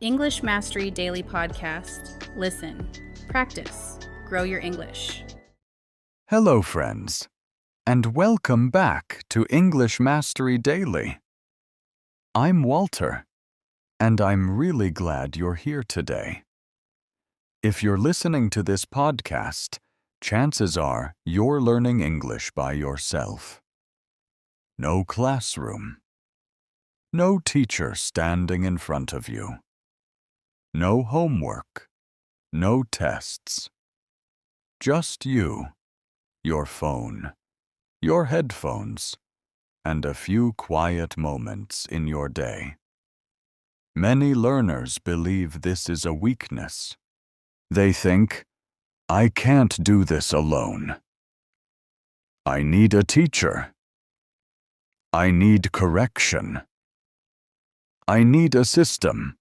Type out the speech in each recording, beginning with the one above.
English Mastery Daily Podcast. Listen, practice, grow your English. Hello, friends, and welcome back to English Mastery Daily. I'm Walter, and I'm really glad you're here today. If you're listening to this podcast, chances are you're learning English by yourself. No classroom. No teacher standing in front of you. No homework. No tests. Just you, your phone, your headphones, and a few quiet moments in your day. Many learners believe this is a weakness. They think, I can't do this alone. I need a teacher. I need correction. I need a system.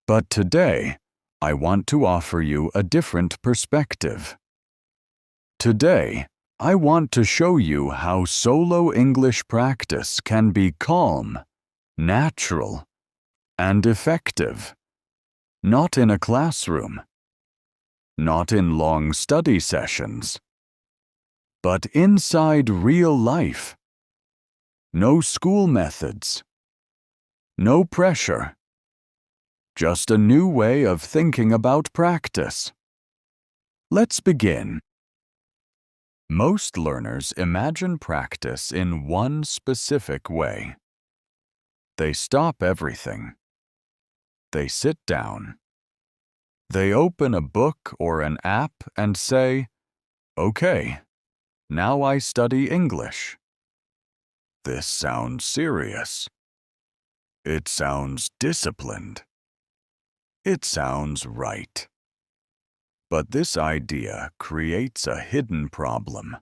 But today, I want to offer you a different perspective. Today, I want to show you how solo English practice can be calm, natural, and effective. Not in a classroom, not in long study sessions, but inside real life. No school methods, no pressure, just a new way of thinking about practice. Let's begin. Most learners imagine practice in one specific way. They stop everything. They sit down. They open a book or an app and say, "Okay, now I study English." This sounds serious. It sounds disciplined. It sounds right. But this idea creates a hidden problem.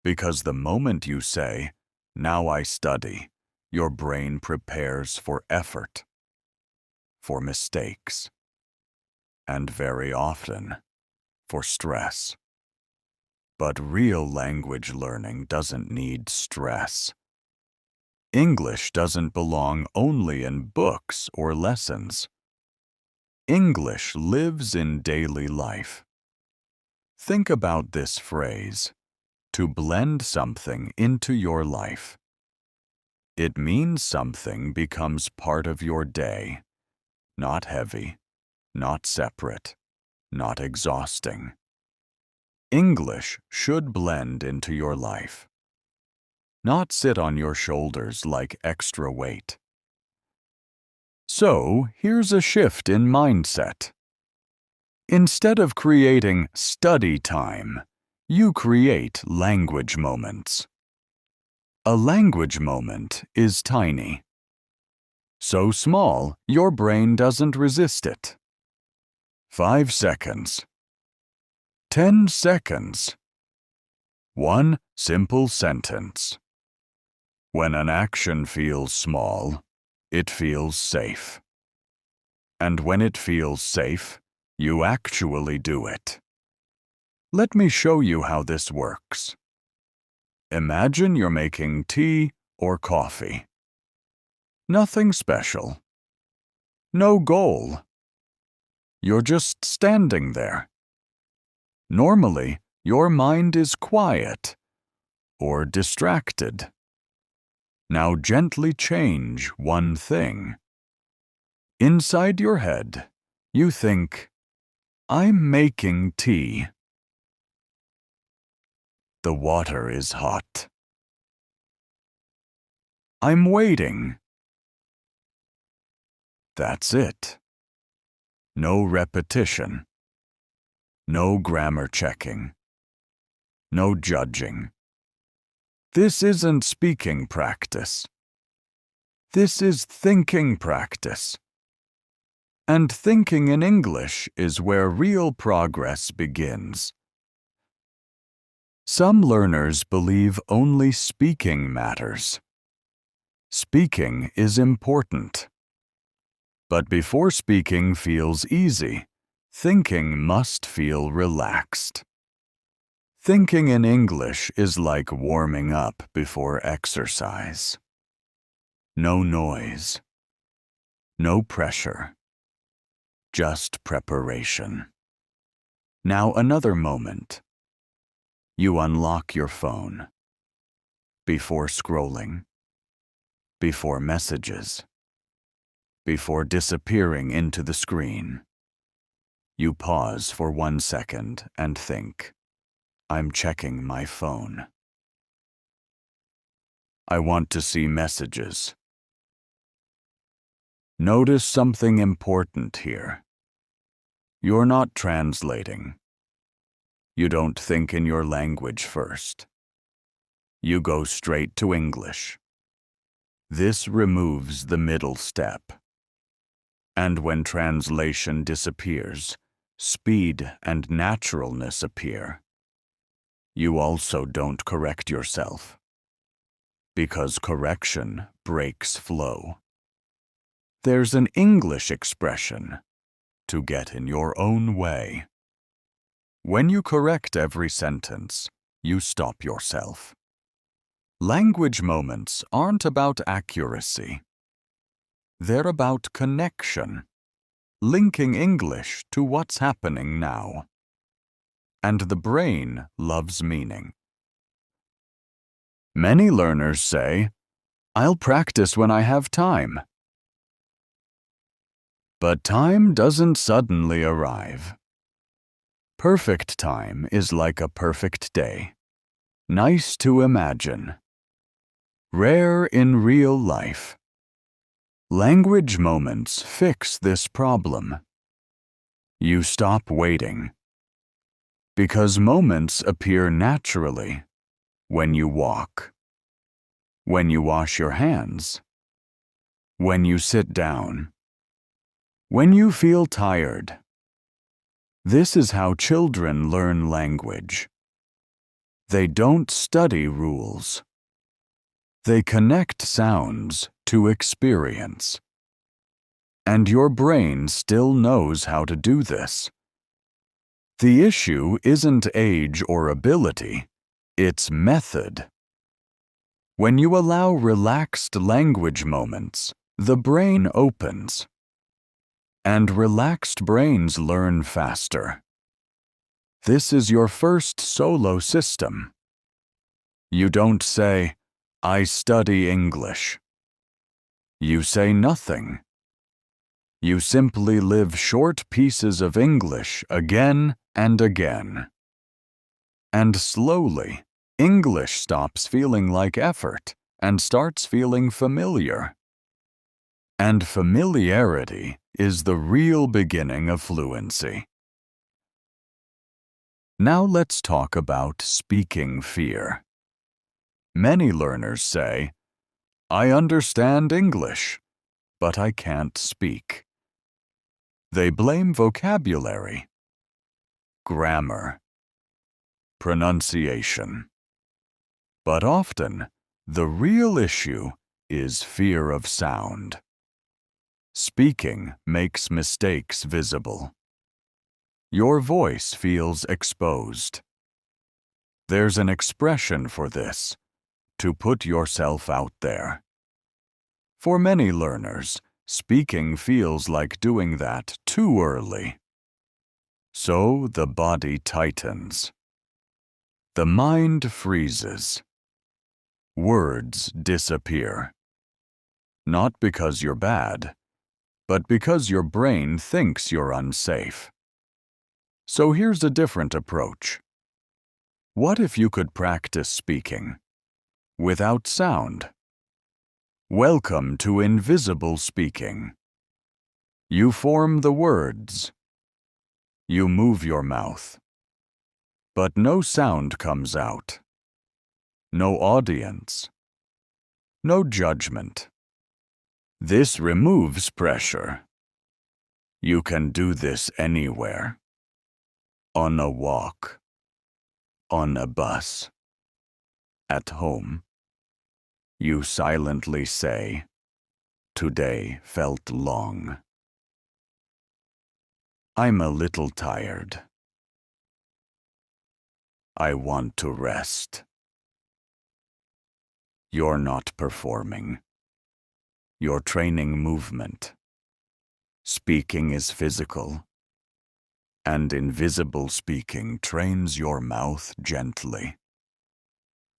Because the moment you say, "Now I study," your brain prepares for effort, for mistakes, and very often, for stress. But real language learning doesn't need stress. English doesn't belong only in books or lessons. English lives in daily life. Think about this phrase, to blend something into your life. It means something becomes part of your day, not heavy, not separate, not exhausting. English should blend into your life, not sit on your shoulders like extra weight. So, here's a shift in mindset. Instead of creating study time, you create language moments. A language moment is tiny. So small, your brain doesn't resist it. 5 seconds. 10 seconds. One simple sentence. When an action feels small, it feels safe. And when it feels safe, you actually do it. Let me show you how this works. Imagine you're making tea or coffee. Nothing special. No goal. You're just standing there. Normally, your mind is quiet or distracted. Now gently change one thing. Inside your head, you think, I'm making tea. The water is hot. I'm waiting. That's it. No repetition. No grammar checking. No judging. This isn't speaking practice. This is thinking practice. And thinking in English is where real progress begins. Some learners believe only speaking matters. Speaking is important. But before speaking feels easy, thinking must feel relaxed. Thinking in English is like warming up before exercise. No noise. No pressure, just preparation. Now another moment. You unlock your phone. Before scrolling, before messages, before disappearing into the screen, you pause for 1 second and think, I'm checking my phone. I want to see messages. Notice something important here. You're not translating. You don't think in your language first. You go straight to English. This removes the middle step. And when translation disappears, speed and naturalness appear. You also don't correct yourself, because correction breaks flow. There's an English expression, to get in your own way. When you correct every sentence, you stop yourself. Language moments aren't about accuracy. They're about connection, linking English to what's happening now. And the brain loves meaning. Many learners say, I'll practice when I have time. But time doesn't suddenly arrive. Perfect time is like a perfect day. Nice to imagine. Rare in real life. Language moments fix this problem. You stop waiting. Because moments appear naturally when you walk, when you wash your hands, when you sit down, when you feel tired. This is how children learn language. They don't study rules. They connect sounds to experience. And your brain still knows how to do this. The issue isn't age or ability, it's method. When you allow relaxed language moments, the brain opens. And relaxed brains learn faster. This is your first solo system. You don't say, I study English. You say nothing. You simply live short pieces of English again and again. And slowly, English stops feeling like effort and starts feeling familiar. And familiarity is the real beginning of fluency. Now let's talk about speaking fear. Many learners say, I understand English, but I can't speak. They blame vocabulary, grammar, pronunciation. But often, the real issue is fear of sound. Speaking makes mistakes visible. Your voice feels exposed. There's an expression for this, to put yourself out there. For many learners, speaking feels like doing that too early. So the body tightens. The mind freezes. Words disappear. Not because you're bad, but because your brain thinks you're unsafe. So here's a different approach. What if you could practice speaking without sound? Welcome to invisible speaking. You form the words. You move your mouth. But no sound comes out. No audience. No judgment. This removes pressure. You can do this anywhere. On a walk. On a bus. At home. You silently say, today felt long. I'm a little tired. I want to rest. You're not performing. You're training movement. Speaking is physical, and invisible speaking trains your mouth gently.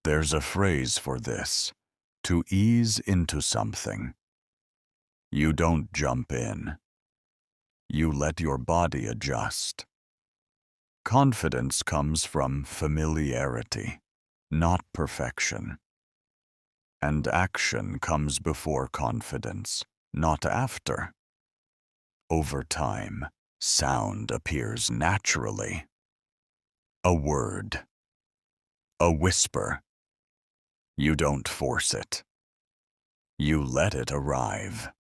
There's a phrase for this: to ease into something. You don't jump in. You let your body adjust. Confidence comes from familiarity, not perfection. And action comes before confidence, not after. Over time, sound appears naturally. A word. A whisper. You don't force it. You let it arrive.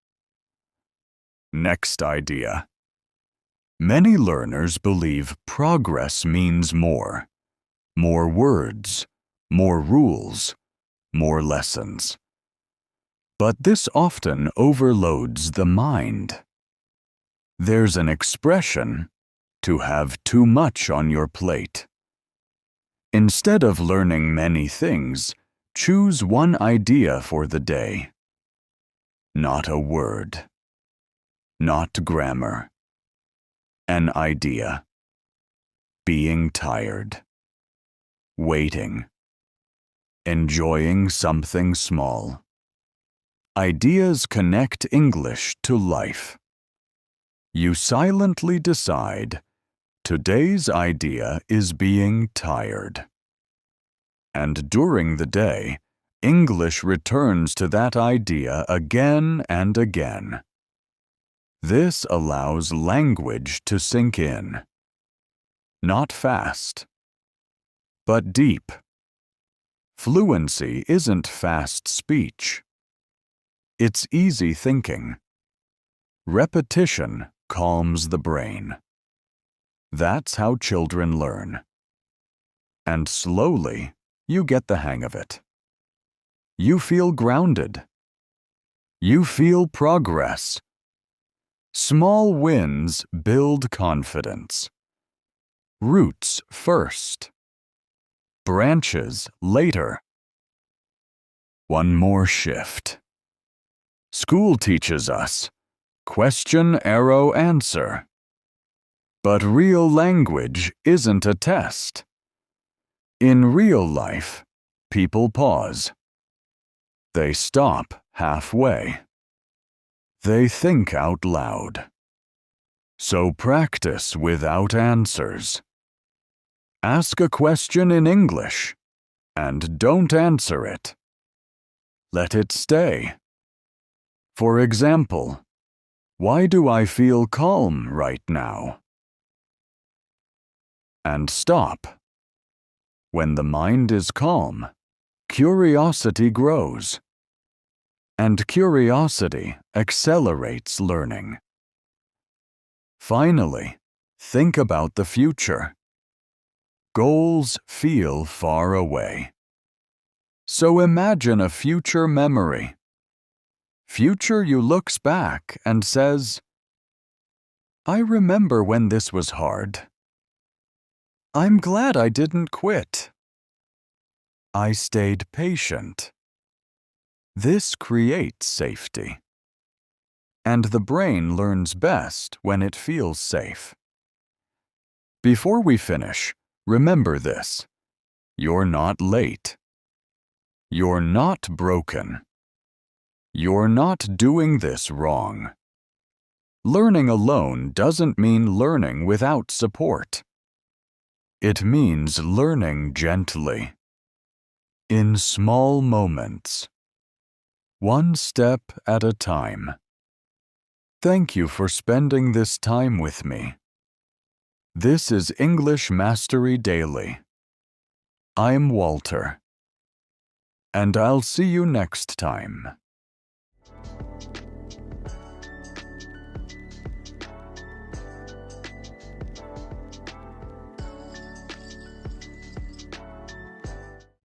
Next idea. Many learners believe progress means more. More words, more rules, more lessons. But this often overloads the mind. There's an expression, to have too much on your plate. Instead of learning many things, choose one idea for the day. Not a word. Not grammar. An idea. Being tired. Waiting. Enjoying something small. Ideas connect English to life. You silently decide, today's idea is being tired. And during the day, English returns to that idea again and again. This allows language to sink in. Not fast, but deep. Fluency isn't fast speech. It's easy thinking. Repetition calms the brain. That's how children learn. And slowly, you get the hang of it. You feel grounded. You feel progress. Small wins build confidence. Roots first. Branches later. One more shift. School teaches us question, arrow, answer. But real language isn't a test. In real life, people pause. They stop halfway. They think out loud. So practice without answers. Ask a question in English, and don't answer it. Let it stay. For example, why do I feel calm right now? And stop. When the mind is calm, curiosity grows. And curiosity accelerates learning. Finally, think about the future. Goals feel far away. So imagine a future memory. Future you looks back and says, I remember when this was hard. I'm glad I didn't quit. I stayed patient. This creates safety. And the brain learns best when it feels safe. Before we finish, remember this. You're not late. You're not broken. You're not doing this wrong. Learning alone doesn't mean learning without support. It means learning gently. In small moments. One step at a time. Thank you for spending this time with me. This is English Mastery Daily. I'm Walter. And I'll see you next time.